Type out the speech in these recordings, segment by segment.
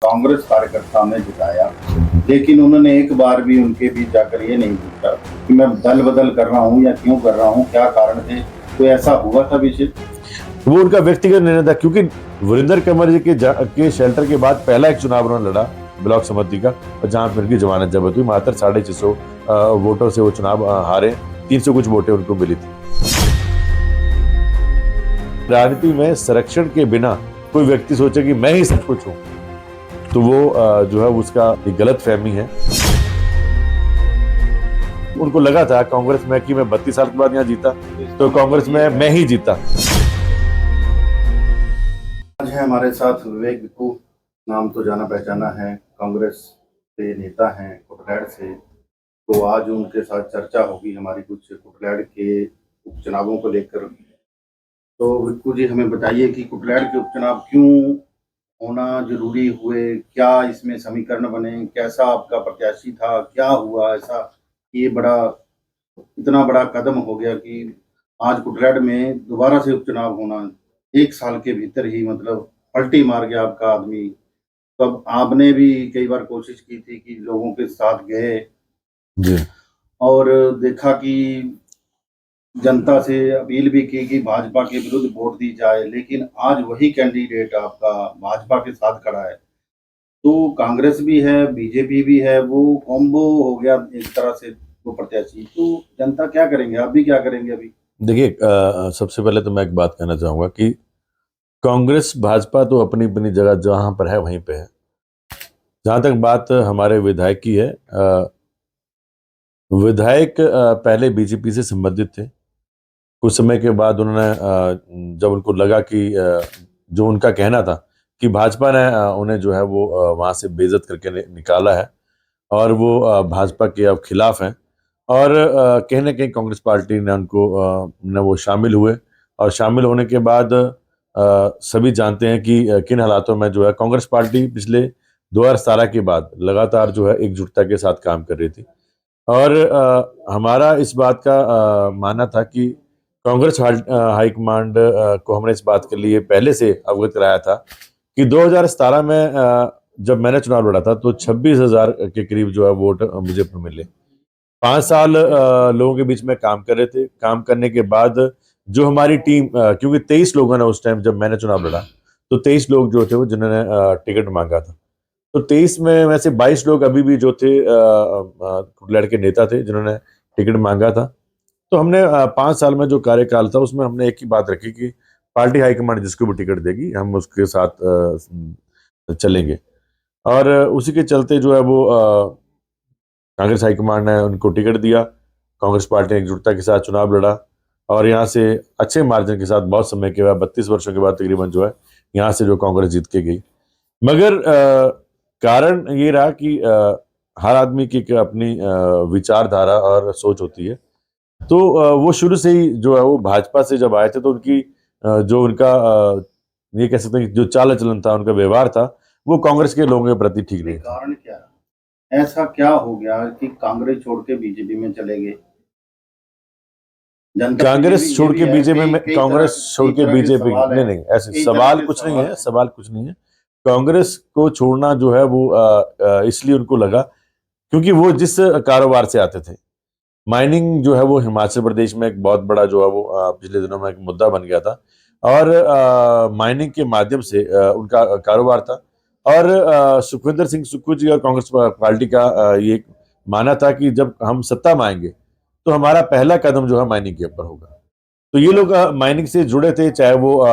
कांग्रेस कार्यकर्ता ने जिताया, लेकिन उन्होंने एक बार भी उनके बीच जाकर ये नहीं पूछा कि मैं दल बदल कर रहा हूँ या क्यों कर रहा हूँ, क्या कारण थे, कोई ऐसा हुआ था विषय? वो उनका व्यक्तिगत निर्णय था, क्योंकि वीरेंद्र कंवर जी के शेल्टर के बाद पहला एक चुनाव उन्होंने लड़ा ब्लॉक समिति का, जहां पर उनकी जमानत जब्त हुई। मात्र 650 वोटों से वो चुनाव हारे। 300 कुछ वोटें उनको मिली थी। राजनीति में संरक्षण के बिना कोई व्यक्ति सोचे कि मैं ही सब कुछ हूं, तो वो जो है उसका एक गलत फहमी है। उनको लगा था कांग्रेस में कि मैं 32 साल के बाद यहाँ जीता, तो कांग्रेस में मैं ही जीता। आज है हमारे साथ विवेक बिक्कू, नाम तो जाना पहचाना है, कांग्रेस के नेता हैं कुटलैड़ से। तो आज उनके साथ चर्चा होगी हमारी कुछ कुटलैड़ के उपचुनावों को लेकर। तो बिक्कू जी, हमें बताइए कि कुटलैड़ के उपचुनाव क्यों होना जरूरी हुए, क्या इसमें समीकरण बने, कैसा आपका प्रत्याशी था, क्या हुआ ऐसा कि ये इतना बड़ा कदम हो गया कि आज कुटलैड़ में दोबारा से उपचुनाव होना, 1 साल के भीतर ही मतलब पलटी मार गया आपका आदमी। तो अब आपने भी कई बार कोशिश की थी कि लोगों के साथ गए जी। और देखा कि जनता से अपील भी की कि भाजपा के विरुद्ध वोट दी जाए, लेकिन आज वही कैंडिडेट आपका भाजपा के साथ खड़ा है। तो कांग्रेस भी है, बीजेपी भी है, वो कॉम्बो हो गया एक तरह से वो प्रत्याशी। तो जनता क्या करेंगे, आप भी क्या करेंगे अभी? देखिए, सबसे पहले तो मैं एक बात कहना चाहूंगा कि कांग्रेस भाजपा तो अपनी अपनी जगह जहां पर है वहीं पे है। जहां तक बात हमारे विधायक की है, विधायक पहले बीजेपी से संबंधित थे। कुछ समय के बाद उन्होंने जब उनको लगा कि जो उनका कहना था कि भाजपा ने उन्हें जो है वो वहां से बेइज्जत करके निकाला है और वो भाजपा के अब खिलाफ हैं, और कहीं ना कहीं कांग्रेस पार्टी ने उनको ने वो शामिल हुए। और शामिल होने के बाद सभी जानते हैं कि किन हालातों में जो है कांग्रेस पार्टी पिछले 2017 के बाद लगातार जो है एकजुटता के साथ काम कर रही थी। और हमारा इस बात का मानना था कि कांग्रेस हाईकमांड को हमने इस बात के लिए पहले से अवगत कराया था कि 2017 में जब मैंने चुनाव लड़ा था तो 26,000 के करीब जो है वोट मुझे मिले। 5 साल लोगों के बीच में काम कर रहे थे। काम करने के बाद जो हमारी टीम, क्योंकि 23 लोगों ने उस टाइम जब मैंने चुनाव लड़ा, तो 23 लोग जो थे वो जिन्होंने टिकट मांगा था। तो 23 में से 22 लोग अभी भी जो थे कुटलैड़ के नेता थे जिन्होंने टिकट मांगा था। तो हमने 5 साल में जो कार्यकाल था उसमें हमने एक ही बात रखी कि पार्टी हाईकमांड जिसको भी टिकट देगी हम उसके साथ चलेंगे। और उसी के चलते जो है वो कांग्रेस हाईकमांड ने उनको टिकट दिया। कांग्रेस पार्टी ने एकजुटता के साथ चुनाव लड़ा और यहाँ से अच्छे मार्जिन के साथ बहुत समय के बाद 32 वर्षों के बाद तकरीबन जो है यहाँ से जो कांग्रेस जीत के गई। मगर कारण ये रहा कि हर आदमी की एक अपनी विचारधारा और सोच होती है। तो वो शुरू से ही जो है वो भाजपा से जब आए थे तो उनकी जो उनका ये कह सकते हैं कि जो चाल चलन था, उनका व्यवहार था, वो कांग्रेस के लोगों के प्रति ठीक नहीं था। कारण क्या, ऐसा क्या हो गया कि कांग्रेस छोड़ के बीजेपी में चले गए? जनता कांग्रेस छोड़ के बीजेपी में, कांग्रेस छोड़ के बीजेपी, सवाल नहीं है, नहीं, ऐसे कई तरह सवाल के कुछ नहीं सवाल है, है। सवाल कुछ नहीं है। कांग्रेस को छोड़ना जो है वो इसलिए उनको लगा क्योंकि वो जिस कारोबार से आते थे, माइनिंग जो है वो हिमाचल प्रदेश में एक बहुत बड़ा जो है वो पिछले दिनों में एक मुद्दा बन गया था। और माइनिंग के माध्यम से उनका कारोबार था। और सुखविंदर सिंह सुक्खू जी और कांग्रेस पार्टी का ये मानना था कि जब हम सत्ता में आएंगे तो हमारा पहला कदम जो है माइनिंग के ऊपर होगा। तो ये लोग माइनिंग से जुड़े थे, चाहे वो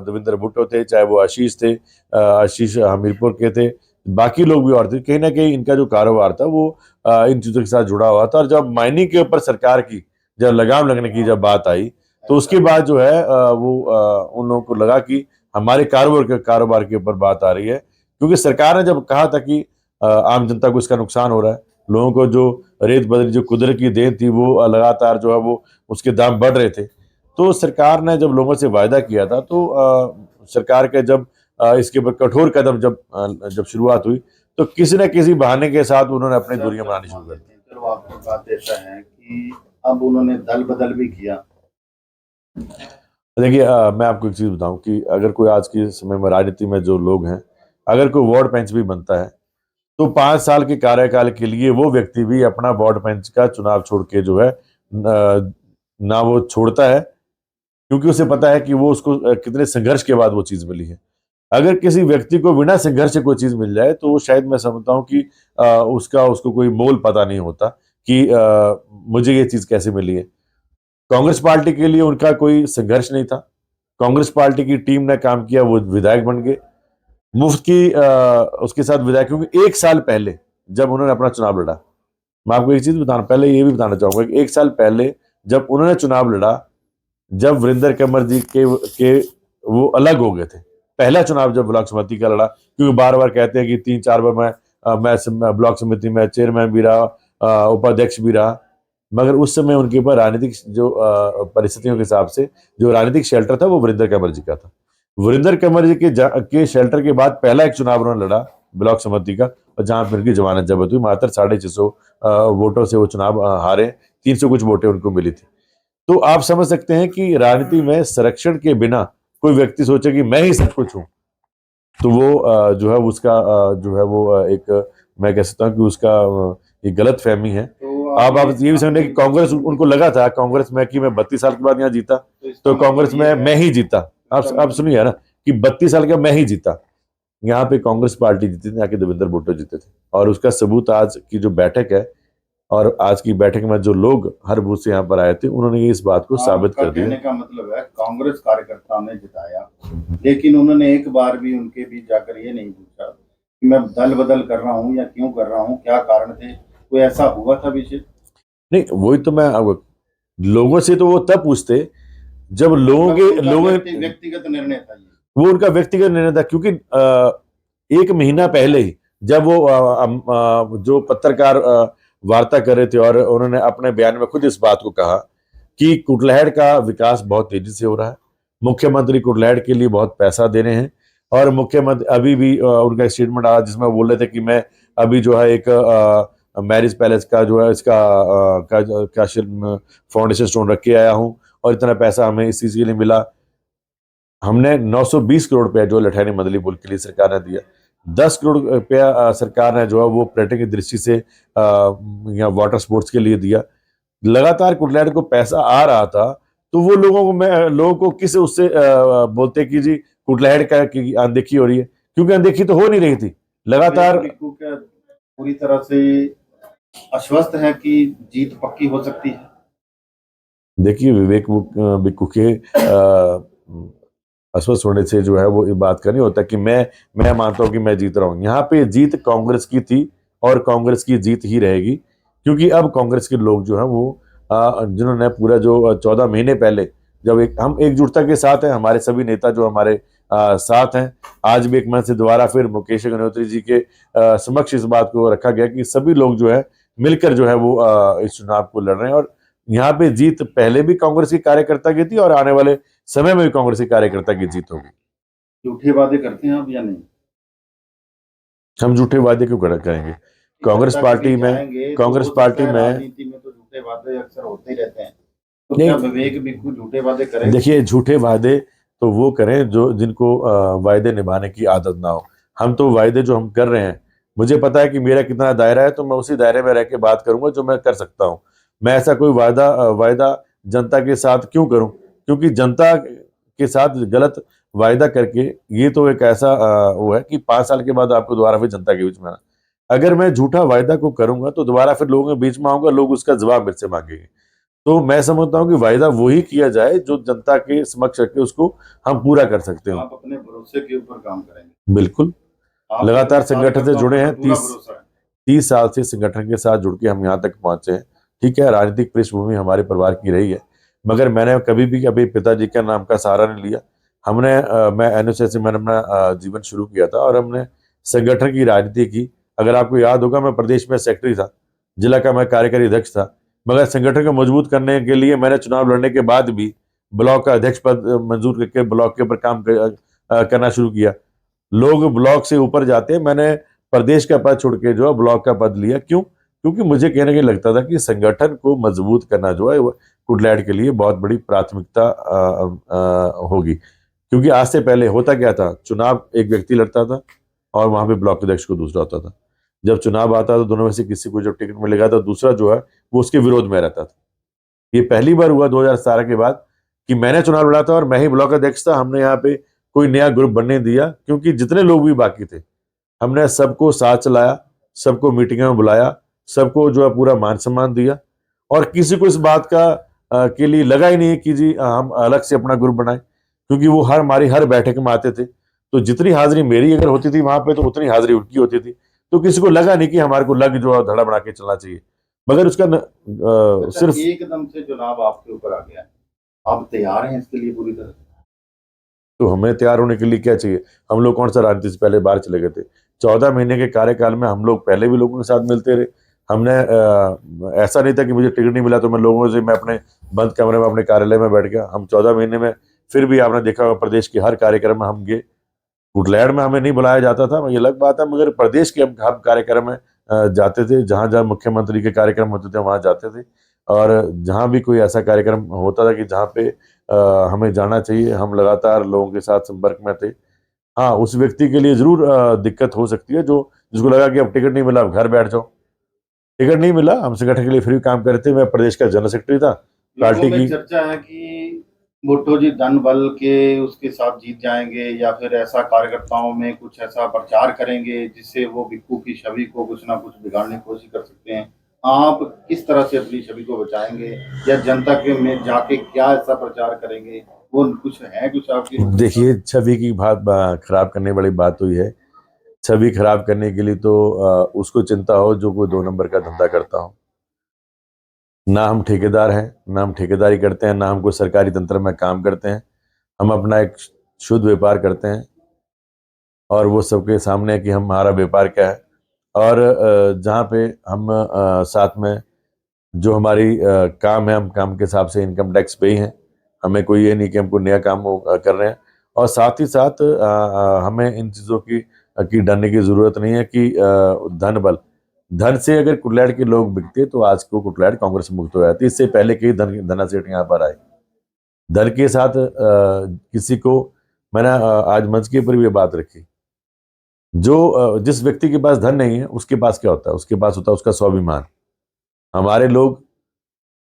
देवेंद्र भुट्टो थे, चाहे वो आशीष थे, आशीष हमीरपुर के थे, बाकी लोग भी और थे। कहीं ना कहीं इनका जो कारोबार था वो इन चीजों के साथ जुड़ा हुआ था। और जब माइनिंग के ऊपर सरकार की जब लगाम लगने की जब बात आई तो उसके बाद जो है उन लोगों को लगा कि हमारे कारोबार के ऊपर बात आ रही है। क्योंकि सरकार ने जब कहा था कि आम जनता को इसका नुकसान हो रहा है, लोगों को जो रेत बदरी जो कुदरत की देन थी वो लगातार जो है वो उसके दाम बढ़ रहे थे, तो सरकार ने जब लोगों से वायदा किया था तो सरकार के जब इसके ऊपर कठोर कदम जब शुरुआत हुई तो किसी न किसी बहाने के साथ उन्होंने अपनी दूरियां बनानी शुरू कर दी। चलो, आपकी बात ऐसा है कि अब उन्होंने दल बदल भी किया। देखिए, मैं आपको एक चीज बताऊं कि अगर कोई आज के समय में राजनीति में जो लोग हैं अगर कोई वार्ड पंच भी बनता है तो 5 साल के कार्यकाल के लिए वो व्यक्ति भी अपना वार्ड पंच का चुनाव छोड़ के जो है ना वो छोड़ता है, क्योंकि उसे पता है कि वो उसको कितने संघर्ष के बाद वो चीज मिली है। अगर किसी व्यक्ति को बिना संघर्ष से कोई चीज मिल जाए तो वो शायद मैं समझता हूँ कि उसको कोई मोल पता नहीं होता कि मुझे ये चीज कैसे मिली है। कांग्रेस पार्टी के लिए उनका कोई संघर्ष नहीं था। कांग्रेस पार्टी की टीम ने काम किया, वो विधायक बन गए मुफ्त की उसके साथ विधायक, क्योंकि 1 साल पहले जब उन्होंने अपना चुनाव लड़ा, मैं आपको एक चीज बताना, पहले ये भी बताना चाहूंगा कि 1 साल पहले जब उन्होंने चुनाव लड़ा, जब वीरेंद्र कंवर जी के वो अलग हो गए थे, पहला चुनाव जब ब्लॉक समिति का लड़ा, क्योंकि बार बार कहते हैं कि 3-4 बार मैं ब्लॉक समिति में चेयरमैन भी रहा, उपाध्यक्ष भी रहा, मगर उस समय उनके ऊपर राजनीतिक जो परिस्थितियों के हिसाब से जो राजनीतिक शेल्टर था वो वीरेंद्र कंवर जी का था। वीरेंद्र कंवर जी के शेल्टर के बाद पहला एक चुनाव उन्होंने लड़ा ब्लॉक समिति का, और जहां पर उनकी जमानत जब्त हुई, मात्र 650 वोटों से वो चुनाव हारे, 300 कुछ वोटें उनको मिली थी। तो आप समझ सकते हैं कि राजनीति में संरक्षण के बिना कोई व्यक्ति सोचे कि मैं ही सब कुछ हूं, तो वो जो है उसका जो है वो एक मैं कह सकता हूं कि उसका एक गलत फहमी है। तो आप ये भी समझे कि कांग्रेस, उनको लगा था कांग्रेस में कि मैं 32 साल के बाद यहाँ जीता तो कांग्रेस में मैं ही जीता। आप सुनिए ना कि 32 साल का मैं ही जीता, यहाँ पे कांग्रेस पार्टी जीती थी, यहाँ के देवेंद्र भुट्टो जीते थे, और उसका सबूत आज की जो बैठक है और आज की बैठक में जो लोग हर बूथ से यहाँ पर आए थे उन्होंने इस बात को साबित कर दिया। कहने का मतलब है कांग्रेस कार्यकर्ता ने जिताया, लेकिन उन्होंने एक बार भी उनके बीच जाकर ये नहीं पूछा कि मैं दल बदल कर रहा हूँ या क्यों कर रहा हूँ, क्या कारण थे, कोई ऐसा हुआ था विषय? नहीं, वही तो मैं लोगों से तो वो तब पूछते जब व्यक्तिगत निर्णय था ये, वो उनका व्यक्तिगत निर्णय था, क्योंकि 1 महीना पहले ही जब वो जो पत्रकार वार्ता कर रहे थे और उन्होंने अपने बयान में खुद इस बात को कहा कि कुटलैहड़ का विकास बहुत तेजी से हो रहा है, मुख्यमंत्री कुटलैहड़ के लिए बहुत पैसा दे रहे हैं, और मुख्यमंत्री अभी भी उनका स्टेटमेंट आया जिसमें बोल रहे थे कि मैं अभी जो है एक मैरिज पैलेस का जो है इसका फाउंडेशन स्टोन रख के आया हूं, और इतना पैसा हमें इस चीज के लिए मिला। हमने 920 करोड़ रुपया जो लठैनी मदली पुल के लिए सरकार ने दिया, 10 करोड़ रुपया सरकार ने जो है वो पर्यटन की दृष्टि से या वाटर स्पोर्ट्स के लिए दिया। लगातार कुटलैहड़ को पैसा आ रहा था, तो वो लोगों को किस उससे बोलते कि जी कुटलैहड़ का की अनदेखी हो रही है, क्योंकि अनदेखी तो हो नहीं रही थी लगातार। पूरी तरह से आश्वस्त है कि जीत पक्की हो सकती है। देखिए, विवेक बिक्कू के अस्वस्थ होने से जो है वो ये बात का नहीं होता कि मैं मानता हूं कि मैं जीत रहा हूं। यहाँ पे जीत कांग्रेस की थी और कांग्रेस की जीत ही रहेगी, क्योंकि अब कांग्रेस के लोग जो है वो जिन्होंने पूरा जो 14 महीने पहले जब हम एकजुटता के साथ हैं, हमारे सभी नेता जो हमारे साथ हैं, आज भी एक मन से दोबारा फिर मुकेश अग्निहोत्री जी के समक्ष इस बात को रखा गया कि सभी लोग जो है मिलकर जो है वो इस चुनाव को लड़ रहे हैं, और यहाँ पे जीत पहले भी कांग्रेस के कार्यकर्ता की थी और आने वाले समय में भी कांग्रेस के कार्यकर्ता की जीत होगी। झूठे वादे करते हैं आप या नहीं? हम झूठे वादे क्यों करेंगे? कांग्रेस पार्टी में राजनीति में तो झूठे वादे अक्सर होते ही रहते हैं, तो क्या विवेक बिक्कू झूठे वादे करें? देखिए, झूठे वादे तो वो करें जो जिनको वायदे निभाने की आदत ना हो। हम तो वायदे जो हम कर रहे हैं, मुझे पता है कि मेरा कितना दायरा है, तो मैं उसी दायरे में रह के बात करूंगा जो मैं कर सकता हूं। मैं ऐसा कोई वायदा जनता के साथ क्यों करूं? क्योंकि जनता के साथ गलत वायदा करके ये तो एक ऐसा वो है कि 5 साल के बाद आपको दोबारा फिर जनता के बीच में आना। अगर मैं झूठा वायदा को करूंगा तो दोबारा फिर लोगों के बीच में आऊंगा, लोग उसका जवाब मेरे से मांगेंगे। तो मैं समझता हूं कि वायदा वही किया जाए जो जनता के समक्ष रखे उसको हम पूरा कर सकते हो। आप अपने भरोसे के ऊपर काम करेंगे? बिल्कुल, लगातार संगठन से जुड़े हैं, 30 साल से संगठन के साथ जुड़ के हम यहाँ तक पहुंचे हैं। ठीक है, राजनीतिक पृष्ठभूमि हमारे परिवार की रही है, मगर मैंने कभी भी अभी पिताजी का नाम का सहारा नहीं लिया। मैं एनएसएस से मैंने अपना जीवन शुरू किया था और हमने संगठन की राजनीति की। अगर आपको याद होगा, मैं प्रदेश में सेक्रेटरी था, जिला का मैं कार्यकारी अध्यक्ष था, मगर संगठन को मजबूत करने के लिए मैंने चुनाव लड़ने के बाद भी ब्लॉक का अध्यक्ष पद मंजूर करके ब्लॉक के ऊपर काम करना शुरू किया। लोग ब्लॉक से ऊपर जाते हैं, मैंने प्रदेश का पद छोड़ के जो है ब्लॉक का पद लिया। क्यों? क्योंकि मुझे कहने के लगता था कि संगठन को मजबूत करना जो है कुटलैहड़ के लिए बहुत बड़ी प्राथमिकता होगी। क्योंकि आज से पहले होता क्या था, चुनाव एक व्यक्ति लड़ता था और वहाँ पे ब्लॉक अध्यक्ष को दूसरा होता था। जब चुनाव आता तो दोनों में से किसी को जब टिकट मिलेगा तो दूसरा जो है वो उसके विरोध में रहता था। ये पहली बार हुआ 2017 के बाद कि मैंने चुनाव लड़ा था और मैं ही ब्लॉक अध्यक्ष था। हमने यहाँ पे कोई नया ग्रुप बनने दिया, क्योंकि जितने लोग भी बाकी थे हमने सबको साथ चलाया, सबको मीटिंग में बुलाया, सबको जो है पूरा मान सम्मान दिया, और किसी को इस बात का के लिए लगा ही नहीं कि जी हम अलग से अपना ग्रुप बनाए, क्योंकि वो हमारी हर बैठक में आते थे। तो जितनी हाजिरी मेरी अगर होती थी वहां पे तो उतनी हाजिरी उनकी होती थी। तो किसी को लगा नहीं कि हमारे को लग जो है धड़ा बना के चलना चाहिए। मगर उसका सिर्फ एकदम से चुनाव आपके ऊपर आ गया है, आप तैयार हैं इसके लिए पूरी तरह? तो हमें तैयार होने के लिए क्या चाहिए? हम लोग कौन सा राजनीति से पहले बाहर चले गए थे? 14 महीने के कार्यकाल में हम लोग पहले भी लोगों के साथ मिलते रहे। हमने ऐसा नहीं था कि मुझे टिकट नहीं मिला तो मैं अपने बंद कमरे में अपने कार्यालय में बैठ गया। हम 14 महीने में फिर भी आपने देखा होगा प्रदेश के हर कार्यक्रम में हम गए। कुटलैहड़ में हमें नहीं बुलाया जाता था, ये अलग बात है, मगर प्रदेश के हम कार्यक्रम में जाते थे। जहाँ जहाँ मुख्यमंत्री के कार्यक्रम होते थे वहाँ जाते थे, और जहाँ भी कोई ऐसा कार्यक्रम होता था कि जहाँ पे हमें जाना चाहिए, हम लगातार लोगों के साथ संपर्क में थे। हाँ, उस व्यक्ति के लिए जरूर दिक्कत हो सकती है जो जिसको लगा कि अब टिकट नहीं मिला, अब घर बैठ जाओ। टिकट नहीं मिला, हम संगठन के लिए फिर भी काम कर रहे थे। मैं प्रदेश का जनरल सेक्रेटरी था पार्टी की। चर्चा है कि भुट्टो जी धन बल के उसके साथ जीत जाएंगे, या फिर ऐसा कार्यकर्ताओं में कुछ ऐसा प्रचार करेंगे जिससे वो बिक्कू की छवि को कुछ ना कुछ बिगाड़ने की कोशिश कर सकते हैं। आप किस तरह से अपनी छवि को बचाएंगे, या जनता के में जाके क्या ऐसा प्रचार करेंगे? वो कुछ है, कुछ आपकी? देखिए, छवि की बात खराब करने वाली बात तो ये है। छवि खराब करने के लिए तो उसको चिंता हो जो कोई 2 नंबर का धंधा करता हो। ना हम ठेकेदार हैं, ना हम ठेकेदारी करते हैं, ना हम कोई सरकारी तंत्र में काम करते हैं। हम अपना एक शुद्ध व्यापार करते हैं, और वो सबके सामने है कि हमारा व्यापार क्या है। और जहाँ पे हम साथ में जो हमारी काम है, हम काम के हिसाब से इनकम टैक्स पे ही हैं। हमें कोई ये नहीं कि हमको नया काम कर रहे हैं। और साथ ही साथ हमें इन चीज़ों की डरने की ज़रूरत नहीं है कि धन से अगर कुटलैहड़ के लोग बिकते तो आज को कुटलैहड़ कांग्रेस मुक्त हो जाती। इससे पहले कई धना सेठ यहाँ पर आए। धन के साथ किसी को मैंने आज मंच के ऊपर भी ये बात रखी। जिस व्यक्ति के पास धन नहीं है उसके पास क्या होता है? उसके पास होता है उसका स्वाभिमान। हमारे लोग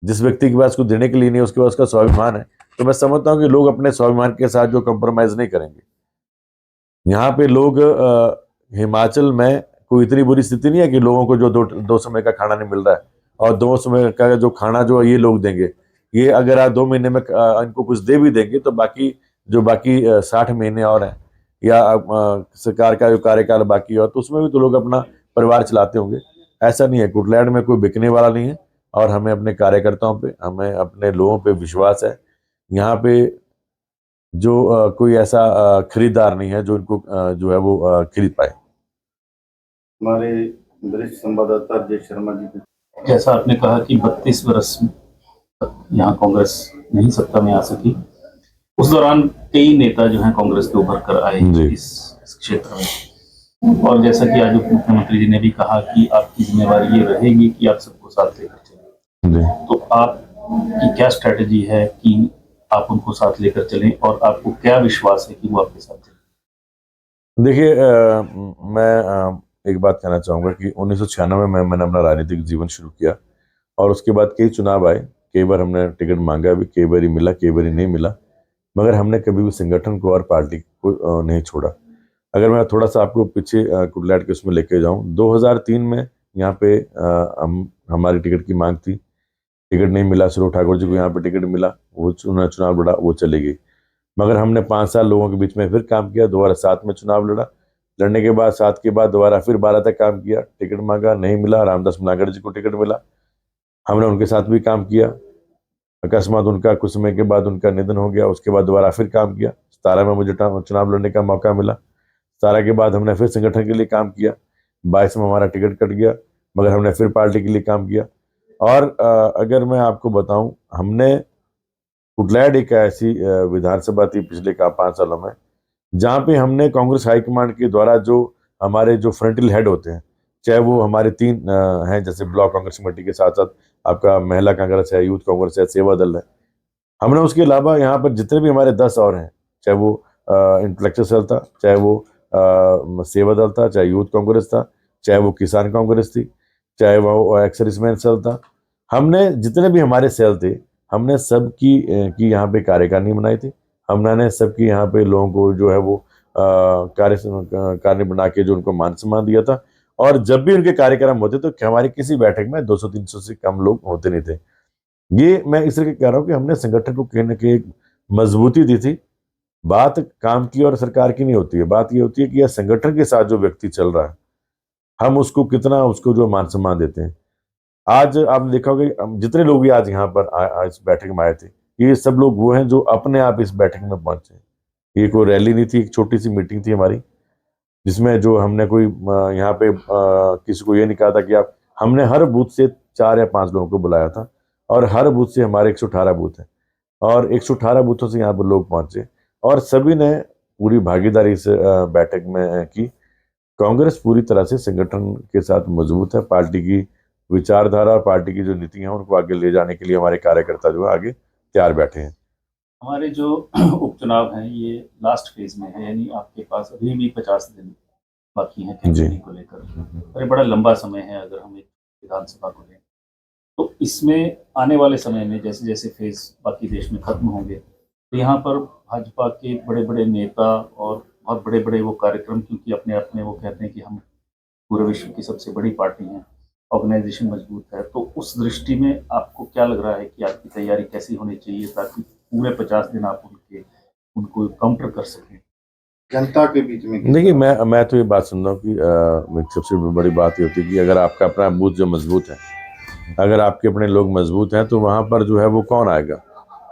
जिस व्यक्ति के पास कुछ देने के लिए नहीं, उसके पास उसका स्वाभिमान है। तो मैं समझता हूँ कि लोग अपने स्वाभिमान के साथ जो कंप्रोमाइज नहीं करेंगे। यहाँ पे लोग हिमाचल में कोई इतनी बुरी स्थिति नहीं है कि लोगों को जो दो समय का खाना नहीं मिल रहा है, और 2 समय का जो खाना जो ये लोग देंगे, ये अगर आप 2 महीने में इनको कुछ दे भी देंगे तो बाकी 60 महीने और हैं, या सरकार का जो कार्यकाल बाकी है तो उसमें भी तो लोग अपना परिवार चलाते होंगे। ऐसा नहीं है, कुटलैहड़ में कोई बिकने वाला नहीं है, और हमें अपने कार्यकर्ताओं पे, हमें अपने लोगों पे विश्वास है। यहाँ पे जो कोई ऐसा खरीदार नहीं है जो इनको जो है वो खरीद पाए। हमारे वरिष्ठ संवाददाता अजय शर्मा जी, जैसा आपने कहा कि 32 वर्ष यहाँ कांग्रेस नहीं सत्ता में आ सकी, उस दौरान कई नेता जो हैं कांग्रेस के उभर कर आए इस क्षेत्र में, और जैसा कि आज उप मुख्यमंत्री जी ने भी कहा कि आपकी जिम्मेवारी ये रहेगी कि आप सबको साथ लेकर चलें। तो आपकी क्या स्ट्रेटेजी है कि आप उनको साथ लेकर चलें, और आपको क्या विश्वास है कि वो आपके साथ चलें? देखिए, मैं एक बात कहना चाहूँगा कि 1996 में मैंने अपना राजनीतिक जीवन शुरू किया, और उसके बाद कई चुनाव आए। कई बार हमने टिकट मांगा भी, कई बार मिला, कई बार नहीं मिला, मगर हमने कभी भी संगठन को और पार्टी को नहीं छोड़ा। अगर मैं थोड़ा सा आपको पीछे कुटलैहड़ के उसमें लेके जाऊँ, 2003 में यहाँ पे हमारी टिकट की मांग थी, टिकट नहीं मिला। सुरेश ठाकुर जी को यहाँ पे टिकट मिला, वो चुनाव लड़ा, वो चली गई। मगर हमने 5 साल लोगों के बीच में फिर काम किया, दोबारा 7 में चुनाव लड़ा। लड़ने के बाद 7 के बाद दोबारा फिर 12 तक काम किया, टिकट मांगा, नहीं मिला। रामदास मनागर जी को टिकट मिला, हमने उनके साथ भी काम किया। अकस्मात उनका कुछ समय के बाद उनका निधन हो गया, उसके बाद दोबारा फिर काम किया। 17 में मुझे चुनाव लड़ने का मौका मिला। 17 के बाद हमने फिर संगठन के लिए काम किया। 22 में हमारा टिकट कट गया, मगर हमने फिर पार्टी के लिए काम किया। और अगर मैं आपको बताऊं, हमने कुटलैहड़ एक ऐसी विधानसभा थी पिछले 5 सालों में जहाँ पे हमने कांग्रेस हाईकमांड के द्वारा जो हमारे जो फ्रंटल हेड होते हैं, चाहे वो हमारे 3 हैं, जैसे ब्लॉक कांग्रेस कमेटी के साथ साथ आपका महिला कांग्रेस है, यूथ कांग्रेस है, सेवा दल है, हमने उसके अलावा यहाँ पर जितने भी हमारे 10 और हैं, चाहे वो इंटेलेक्चुअल सेल था, चाहे वो सेवा दल था, चाहे यूथ कांग्रेस था, चाहे वो किसान कांग्रेस थी, चाहे वो एक्स सर्विसमैन सेल था। हमने जितने भी हमारे सेल थे, हमने सब की यहाँ पे कार्यकारिणी बनाई थी। हमने सबकी यहाँ पे लोगों को जो है वो कार्य बना के जो उनको मान सम्मान दिया था। और जब भी उनके कार्यक्रम होते तो हमारी किसी बैठक में 200-300 से कम लोग होते नहीं थे। ये मैं इसलिए कह रहा हूँ कि हमने संगठन को कहीं ना कहीं एक मजबूती दी थी। बात काम की और सरकार की नहीं होती है, बात ये होती है कि यह संगठन के साथ जो व्यक्ति चल रहा है, हम उसको कितना उसको जो मान सम्मान देते हैं। आज आपने देखा होगा कि जितने लोग भी आज यहाँ पर इस बैठक में आए थे, ये सब लोग वो हैं जो अपने आप इस बैठक में पहुंचे। ये कोई रैली नहीं थी, एक छोटी सी मीटिंग थी हमारी, जिसमें जो हमने कोई यहाँ पे किसी को ये नहीं कहा था कि आप, हमने हर बूथ से 4 या 5 लोगों को बुलाया था। और हर बूथ से हमारे 118 बूथ हैं और 118 बूथों से यहाँ पर लोग पहुंचे और सभी ने पूरी भागीदारी इस बैठक में की। कांग्रेस पूरी तरह से संगठन के साथ मजबूत है। पार्टी की विचारधारा और पार्टी की जो नीतियां हैं उनको आगे ले जाने के लिए हमारे कार्यकर्ता जो है आगे तैयार बैठे हैं। हमारे जो उपचुनाव हैं ये लास्ट फेज में है, यानी आपके पास अभी भी 50 दिन बाकी हैं कैंपेनिंग को लेकर। और ये बड़ा लंबा समय है अगर हम एक विधानसभा को लें तो। इसमें आने वाले समय में जैसे जैसे फेज बाकी देश में खत्म होंगे तो यहाँ पर भाजपा के बड़े बड़े नेता और बहुत बड़े बड़े वो कार्यक्रम, क्योंकि अपने अपने वो कहते हैं कि हम पूरे विश्व की सबसे बड़ी पार्टी हैं, ऑर्गेनाइजेशन मजबूत है, तो उस दृष्टि में आपको क्या लग रहा है कि आपकी तैयारी कैसी होनी चाहिए ताकि पूरे 50 दिन आप उनको काउंटर कर सकें जनता के बीच में? देखिए, मैं तो ये बात सुन रहा हूँ कि एक सबसे बड़ी बात ये होती है कि अगर आपका अपना बूथ जो मजबूत है, अगर आपके अपने लोग मजबूत हैं तो वहाँ पर जो है वो कौन आएगा?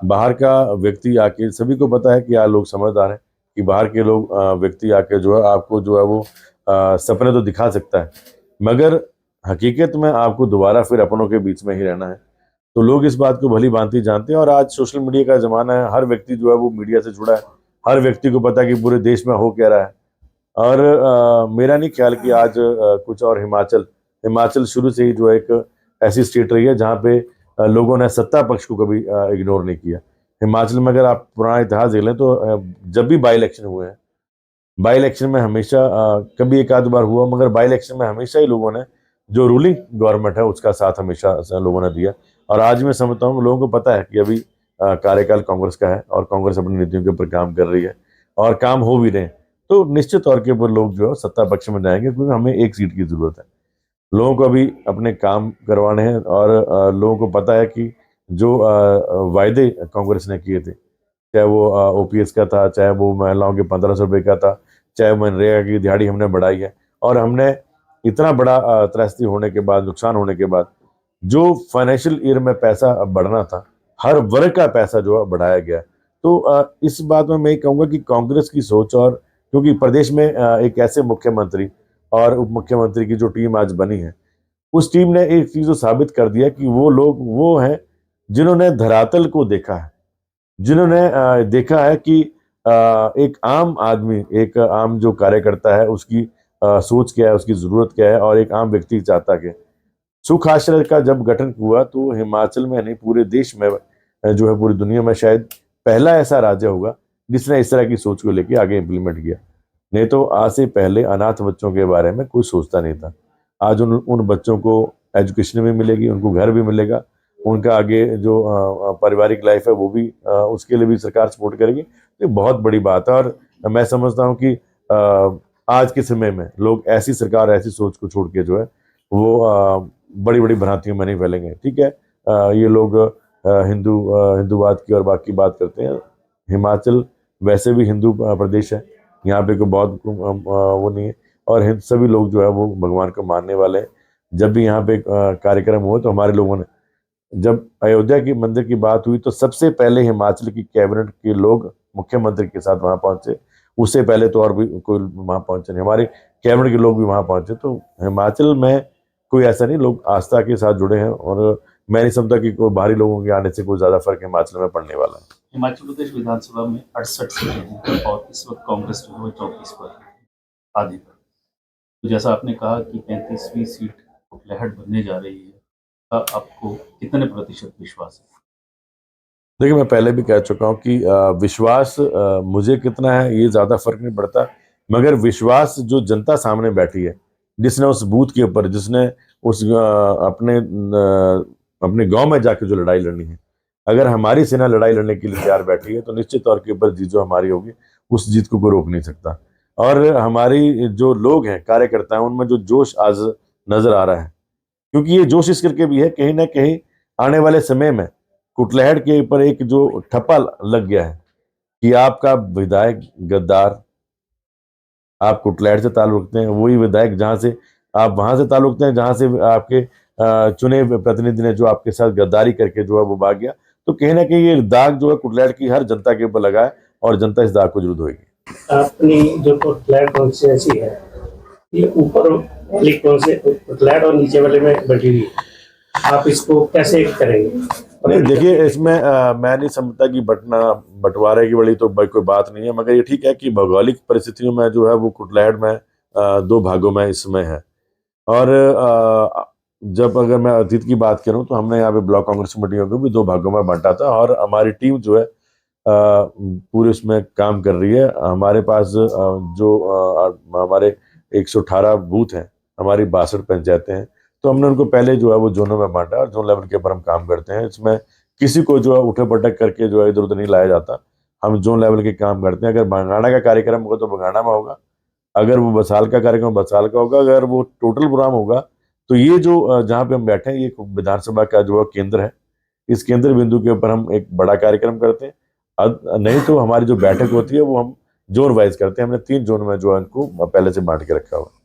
बाहर का व्यक्ति आके, सभी को पता है कि यार लोग समझदार हैं कि बाहर के लोग व्यक्ति आके जो है आपको जो है वो सपने तो दिखा सकता है, मगर हकीकत में आपको दोबारा फिर अपनों के बीच में ही रहना है। तो लोग इस बात को भली भांति जानते हैं और आज सोशल मीडिया का जमाना है, हर व्यक्ति जो है वो मीडिया से जुड़ा है, हर व्यक्ति को पता है कि पूरे देश में हो क्या रहा है। और मेरा नहीं ख्याल कि आज कुछ और हिमाचल शुरू से ही जो है एक ऐसी स्टेट रही है जहाँ पे लोगों ने सत्ता पक्ष को कभी इग्नोर नहीं किया। हिमाचल में अगर आप पुराना इतिहास देख लें तो जब भी बाई इलेक्शन हुए हैं, बाई इलेक्शन में हमेशा कभी एक आध बार हुआ, मगर बाई इलेक्शन में हमेशा ही लोगों ने जो रूलिंग गवर्नमेंट है उसका साथ हमेशा लोगों ने दिया। और आज मैं समझता हूँ लोगों को पता है कि अभी कार्यकाल कांग्रेस का है और कांग्रेस अपनी नीतियों के ऊपर काम कर रही है और काम हो भी रहे हैं, तो निश्चित तौर के ऊपर लोग जो है सत्ता पक्ष में जाएंगे, क्योंकि हमें एक सीट की जरूरत है। लोगों को अभी अपने काम करवाने हैं और लोगों को पता है कि जो वायदे कांग्रेस ने किए थे, चाहे वो ओपीएस का था, चाहे वो महिलाओं के 1500 रुपये का था, चाहे मनरेगा की दिहाड़ी हमने बढ़ाई है, और हमने इतना बड़ा त्रैस्ती होने के बाद, नुकसान होने के बाद, जो फाइनेंशियल ईयर में पैसा बढ़ना था, हर वर्ग का पैसा जो है बढ़ाया गया। तो इस बात में मैं ये कहूँगा कि कांग्रेस की सोच, और क्योंकि प्रदेश में एक ऐसे मुख्यमंत्री और उप मुख्यमंत्री की जो टीम आज बनी है, उस टीम ने एक चीज को साबित कर दिया कि वो लोग वो हैं जिन्होंने धरातल को देखा है, जिन्होंने देखा है कि एक आम आदमी, एक आम जो कार्यकर्ता है, उसकी सोच क्या है, उसकी जरूरत क्या है, और एक आम व्यक्ति चाहता क्या। सुख आश्रय का जब गठन हुआ तो हिमाचल में नहीं, पूरे देश में जो है, पूरी दुनिया में शायद पहला ऐसा राज्य होगा जिसने इस तरह की सोच को लेके आगे इम्प्लीमेंट किया। नहीं तो आज से पहले अनाथ बच्चों के बारे में कोई सोचता नहीं था। आज उन बच्चों को एजुकेशन भी मिलेगी, उनको घर भी मिलेगा, उनका आगे जो पारिवारिक लाइफ है वो भी उसके लिए भी सरकार सपोर्ट करेगी। ये बहुत बड़ी बात है और मैं समझता हूँ कि आज के समय में लोग ऐसी सरकार, ऐसी सोच को छोड़ के जो है वो बड़ी बड़ी भ्रांतियों में नहीं फैलेंगे। ठीक है, ये लोग हिंदूवाद की और बाकी बात करते हैं। हिमाचल वैसे भी हिंदू प्रदेश है, यहाँ पे कोई बहुत वो नहीं है, और सभी लोग जो है वो भगवान को मानने वाले हैं। जब भी यहाँ पे कार्यक्रम हुआ तो हमारे लोगों ने, जब अयोध्या की मंदिर की बात हुई तो सबसे पहले हिमाचल की कैबिनेट के लोग मुख्यमंत्री के साथ वहाँ पहुंचे। उससे पहले तो और भी कोई वहाँ पहुंचे नहीं, हमारे कैबिनेट के लोग भी वहाँ पहुंचे। तो हिमाचल में कोई ऐसा नहीं, लोग आस्था के साथ जुड़े हैं, और मैं नहीं समझता कि कोई बाहरी लोगों के आने से कोई ज्यादा फर्क हिमाचल में पड़ने वाला है। हिमाचल प्रदेश विधानसभा में 68 सीटें हैं और इस वक्त कांग्रेस जो है 34 पर है, आधी पर। तो जैसा आपने कहा कि 35वीं सीट लहर बनने जा रही है, आपको कितने प्रतिशत विश्वास है? देखिए, मैं पहले भी कह चुका हूँ कि विश्वास मुझे कितना है ये ज़्यादा फर्क नहीं पड़ता। मगर विश्वास जो जनता सामने बैठी है, जिसने उस बूथ के ऊपर, जिसने उस अपने गांव में जाके जो लड़ाई लड़नी है, अगर हमारी सेना लड़ाई लड़ने के लिए तैयार बैठी है तो निश्चित तौर के ऊपर जीत जो हमारी होगी, उस जीत को कोई रोक नहीं सकता। और हमारी जो लोग हैं, कार्यकर्ता हैं, उनमें जो जोश आज नजर आ रहा है, क्योंकि ये जोश इस करके भी है, कहीं ना कहीं आने वाले समय में कुटलैहड़ के ऊपर एक जो ठप्पा लग गया है कि आपका विधायक गद्दार, आप कुटलैहड़ से ताल्लुक रखते हैं, वही विधायक जहां से आप वहां से ताल्लुक रखते हैं जहां से आपके चुने हुए प्रतिनिधि ने जो आपके साथ गद्दारी करके जो है वो भाग गया। तो कहीं ना कहीं ये दाग जो है कुटलैहड़ की हर जनता के ऊपर लगा है और जनता इस दाग को जरूर धोएगी। अपनी जो कुटलैहड़ कॉन्स्टिट्यूंसी है, ये ऊपर वाली कुटलैहड़ और नीचे वाले में बटी हुई है, आप इसको कैसे करेंगे? नहीं, देखिए, इसमें मैं नहीं समझता कि बंटवारे की बड़ी तो कोई बात नहीं है, मगर ये ठीक है कि भौगोलिक परिस्थितियों में जो है वो कुटलैहड़ में दो भागों में इस समय है। और जब अगर मैं अतीत की बात करूं तो हमने यहाँ पे ब्लॉक कांग्रेस कमेटियों को भी दो भागों में बांटा था, और हमारी टीम जो है पूरे इसमें काम कर रही है। हमारे पास हमारे 118 बूथ हैं, हमारी 62 पंचायतें हैं, तो हमने उनको पहले जो है वो जोनों में बांटा और जोन लेवल के ऊपर हम काम करते हैं। इसमें किसी को जो है उठे पटक करके जो है इधर उधर नहीं लाया जाता, हम जोन लेवल के काम करते हैं। अगर बंगाणा का कार्यक्रम होगा तो बंगाणा में होगा, अगर वो बसाल का कार्यक्रम बसाल का होगा, अगर वो टोटल प्रोग्राम होगा तो ये जो जहाँ पे हम बैठे हैं ये विधानसभा का जो है केंद्र है, इस केंद्र बिंदु के ऊपर हम एक बड़ा कार्यक्रम करते हैं। नहीं तो हमारी जो बैठक होती है वो हम जोन वाइज करते हैं। हमने 3 जोन में जो है उनको पहले से बांट के रखा हुआ है।